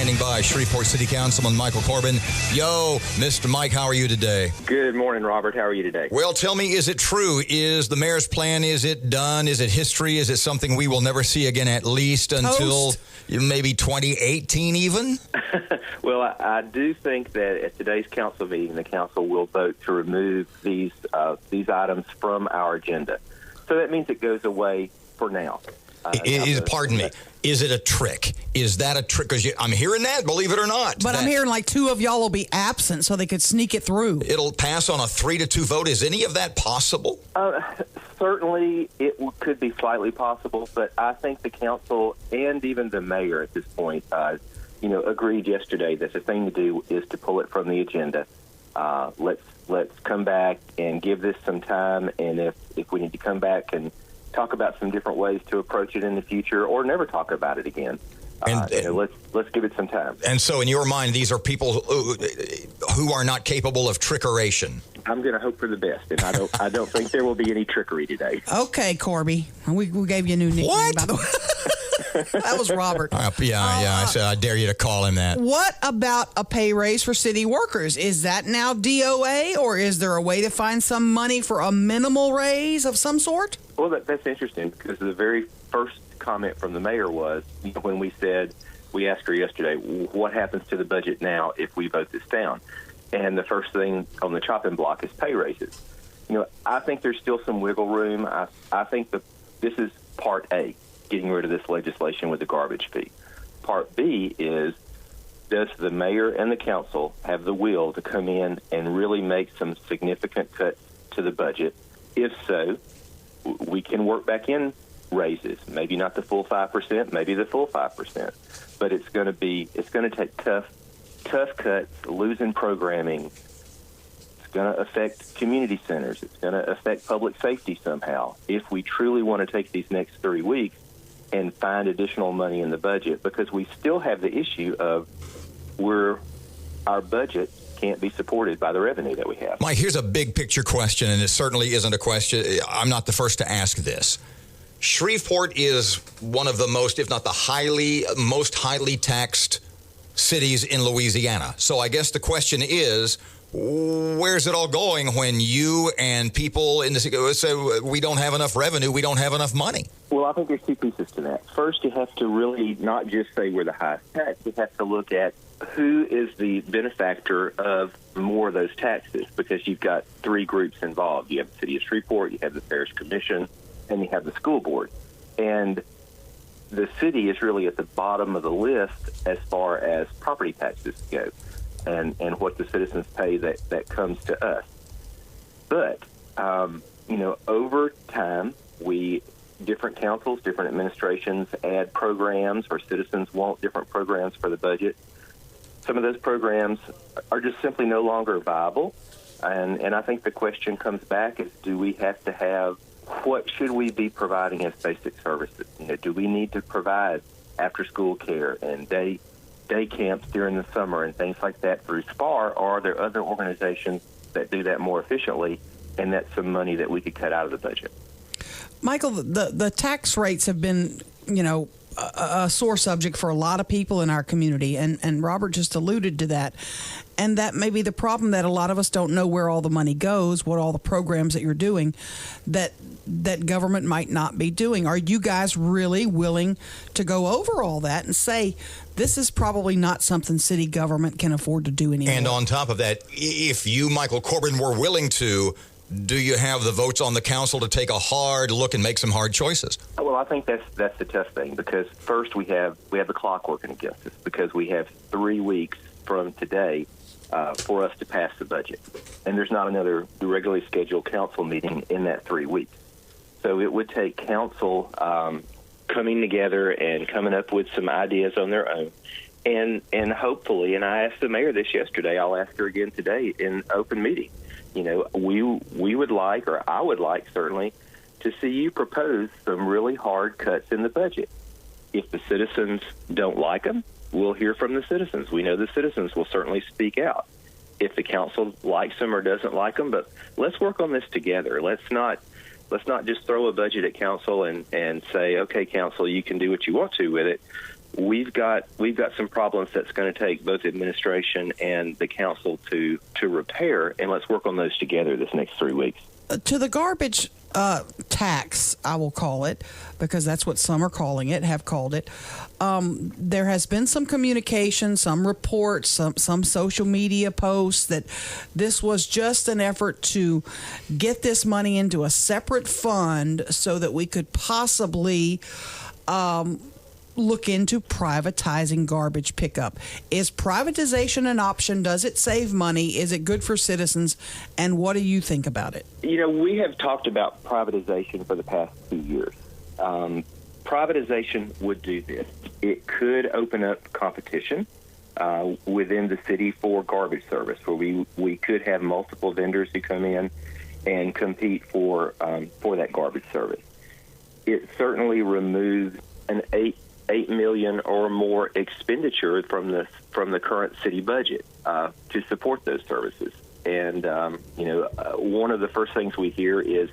standing by. Shreveport City Councilman Michael Corbin. Yo, Mr. Mike, how are you today? Good morning, Robert. How are you today? Well, tell me, is it true? Is the mayor's plan, is it done? Is it history? Is it something we will never see again, at least until maybe 2018 even? Well, I do think that at today's council meeting, the council will vote to remove these items from our agenda. So that means it goes away for now. Pardon me. Is it a trick? Is that a trick? Because I'm hearing that, believe it or not. But I'm hearing like two of y'all will be absent so they could sneak it through. It'll pass on a 3-2 vote. Is any of that possible? Certainly it could be slightly possible, but I think the council and even the mayor at this point, agreed yesterday that the thing to do is to pull it from the agenda. Let's come back and give this some time, and if we need to come back and talk about some different ways to approach it in the future, or never talk about it again. Let's give it some time. And so, in your mind, these are people who are not capable of trickeration. I'm going to hope for the best, and I don't think there will be any trickery today. Okay, Corby, we gave you a new nickname, by the way. That was Robert. I said I dare you to call him that. What about a pay raise for city workers? Is that now DOA, or is there a way to find some money for a minimal raise of some sort? Well, that's interesting, because the very first comment from the mayor was, when we asked her yesterday, what happens to the budget now if we vote this down? And the first thing on the chopping block is pay raises. I think there's still some wiggle room. I think this is part A, getting rid of this legislation with the garbage fee. Part B is, does the mayor and the council have the will to come in and really make some significant cuts to the budget? If so, we can work back in raises, maybe not the full 5%, maybe the full 5%, but it's going to take tough cuts, losing programming. It's going to affect community centers. It's going to affect public safety somehow. If we truly want to take these next 3 weeks and find additional money in the budget, because we still have the issue of where our budget can't be supported by the revenue that we have. Mike, here's a big picture question, and it certainly isn't a question. I'm not the first to ask this. Shreveport is one of the most, if not the most highly taxed cities in Louisiana. So I guess the question is, where's it all going when you and people in the city say we don't have enough revenue, we don't have enough money? Well, I think there's two pieces to that. First, you have to really not just say we're the highest tax. You have to look at who is the benefactor of more of those taxes, because you've got three groups involved. You have the city of Shreveport, you have the parish commission, and you have the school board. And the city is really at the bottom of the list as far as property taxes go, and what the citizens pay that comes to us. But, over time, different councils, different administrations add programs, or citizens want different programs for the budget. Some of those programs are just simply no longer viable. And I think the question comes back is, do we have to have, what should we be providing as basic services? Do we need to provide after-school care and day camps during the summer and things like that through SPAR, or are there other organizations that do that more efficiently, and that's some money that we could cut out of the budget? Michael, the tax rates have been, a sore subject for a lot of people in our community, and Robert just alluded to that. And that may be the problem, that a lot of us don't know where all the money goes, what all the programs that you're doing that government might not be doing. Are you guys really willing to go over all that and say, this is probably not something city government can afford to do anymore? And on top of that, if you, Michael Corbin, were willing to, do you have the votes on the council to take a hard look and make some hard choices? Well, I think that's the tough thing, because first we have the clock working against us, because we have 3 weeks from today for us to pass the budget. And there's not another regularly scheduled council meeting in that 3 weeks. So it would take council coming together and coming up with some ideas on their own. And hopefully, and I asked the mayor this yesterday, I'll ask her again today in open meeting, we would like, or I would like certainly, to see you propose some really hard cuts in the budget. If the citizens don't like them, we'll hear from the citizens. We know the citizens will certainly speak out. If the council likes them or doesn't like them, but let's work on this together. Let's not just throw a budget at council and say, okay, council, you can do what you want to with it. we've got some problems that's going to take both administration and the council to repair, and let's work on those together this next 3 weeks. To the garbage tax, I will call it, because that's what some are calling it, have called it. There has been some communication, some reports, some social media posts that this was just an effort to get this money into a separate fund so that we could possibly look into privatizing garbage pickup. Is privatization an option? Does it save money? Is it good for citizens? And what do you think about it? We have talked about privatization for the past 2 years. Privatization would do this. It could open up competition within the city for garbage service, where we could have multiple vendors who come in and compete for that garbage service. It certainly removes an $8 million or more expenditure from the current city budget to support those services. And one of the first things we hear is,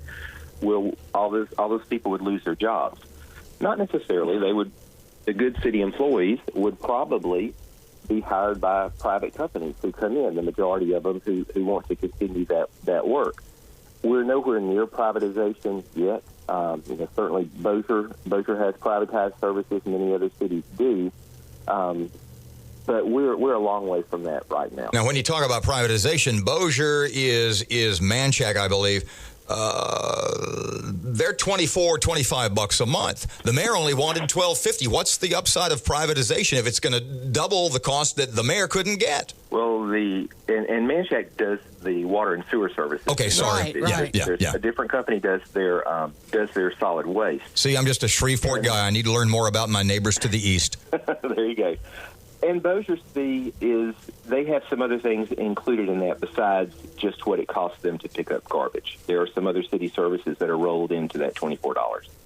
will all those people would lose their jobs? Not necessarily. The good city employees would probably be hired by private companies who come in, the majority of them who want to continue that work. We're nowhere near privatization yet. Certainly Bossier has privatized services, many other cities do. But we're a long way from that right now. Now, when you talk about privatization, Bossier is Manchac, I believe. They're $25 a month. The mayor only wanted $12.50. What's the upside of privatization if it's going to double the cost that the mayor couldn't get? Well, and Manchac does the water and sewer services. Okay, sorry. Right. Yeah. A different company does their solid waste. See, I'm just a Shreveport guy. I need to learn more about my neighbors to the east. There you go. And Bossier's fee they have some other things included in that besides just what it costs them to pick up garbage. There are some other city services that are rolled into that $24.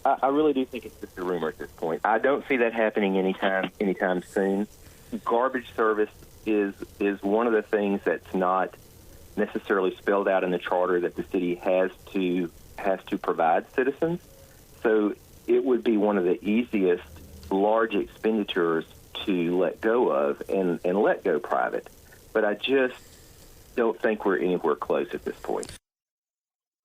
I really do think it's just a rumor at this point. I don't see that happening anytime soon. Garbage service is one of the things that's not necessarily spelled out in the charter that the city has to provide citizens. So it would be one of the easiest large expenditures to let go of and let go private. But I just don't think we're anywhere close at this point.